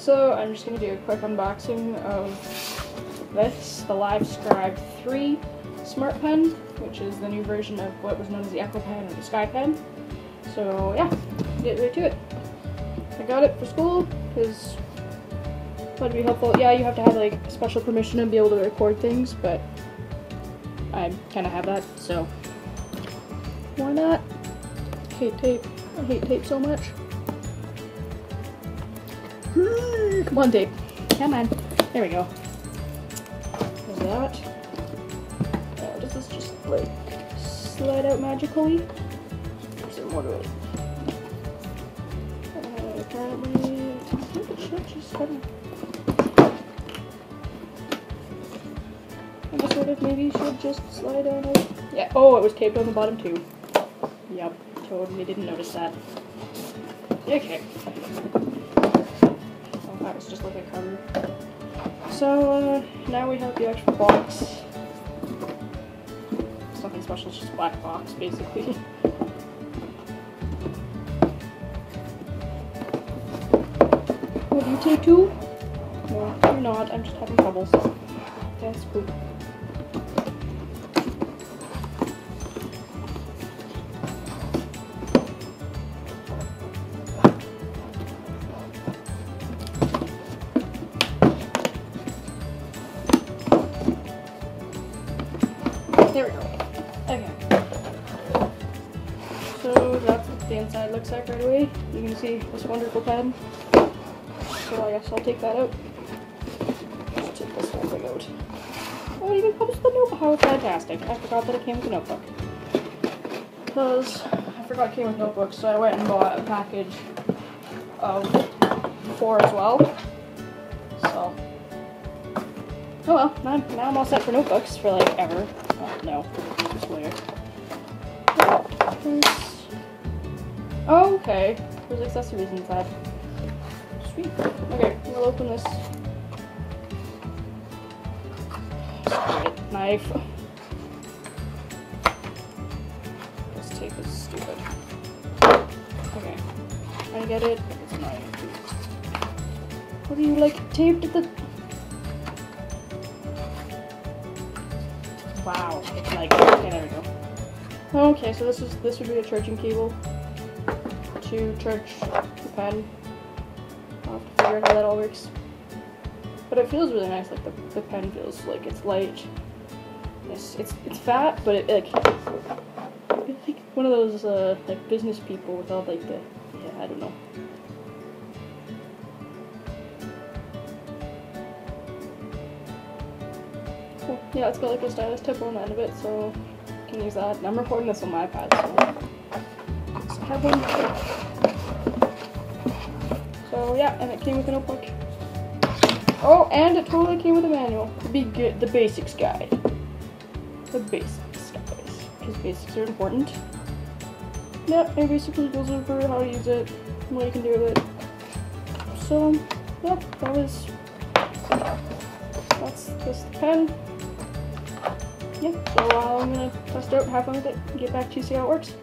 So I'm just going to do a quick unboxing of this, the Livescribe 3 Smart Pen, which is the new version of what was known as the Echo Pen or the Sky Pen. So yeah, get right to it. I got it for school because that'd be helpful. Yeah, you have to have like special permission to be able to record things, but I kind of have that, so why not? Hate tape. I hate tape so much. Come on, tape. Come on. There we go. There's that. Does this just like slide out magically? Is there more to it? Apparently, I think it should just kind of. I guess what if maybe should just slide out of. Yeah. Oh, it was taped on the bottom too. Yep. Totally didn't notice that. Okay. That was just like a cover. So now we have the actual box. It's nothing special, it's just a black box basically. Oh, do you tape too? No, you're not. I'm just having troubles. That's cool. There we go. Okay. So that's what the inside looks like right away. You can see this wonderful pen. So I guess I'll take that out. Let's take this whole thing out. Oh, it even comes with a notebook. How fantastic. I forgot that it came with a notebook. Because I forgot it came with notebooks, so I went and bought a package of 4 as well. So. Oh well, now I'm all set for notebooks for like ever. Oh, no, it's weird. Oh, okay. There's accessories inside. Sweet. Okay, we'll open this. Knife. This tape is stupid. Okay. I get it. It's not. What do you like taped at the? Wow, it's like, okay, there we go. Okay, so this would be a charging cable to charge the pen. I'll have to figure out how that all works. But it feels really nice, like the pen feels like it's light. It's fat, but it like, it's like one of those like business people without like the, yeah, I don't know. Cool. Yeah, it's got like a stylus tip on the end of it, so I can use that. And I'm recording this on my iPad, so I have one. So yeah, and it came with a notebook. Oh, and it totally came with a manual. The basics guide. The basics, guys, because basics are important. Yep, it basically goes over how to use it, what you can do with it. So, yep, that's this pen. Yeah, so I'm gonna test it out, have fun with it, and get back to you, see how it works.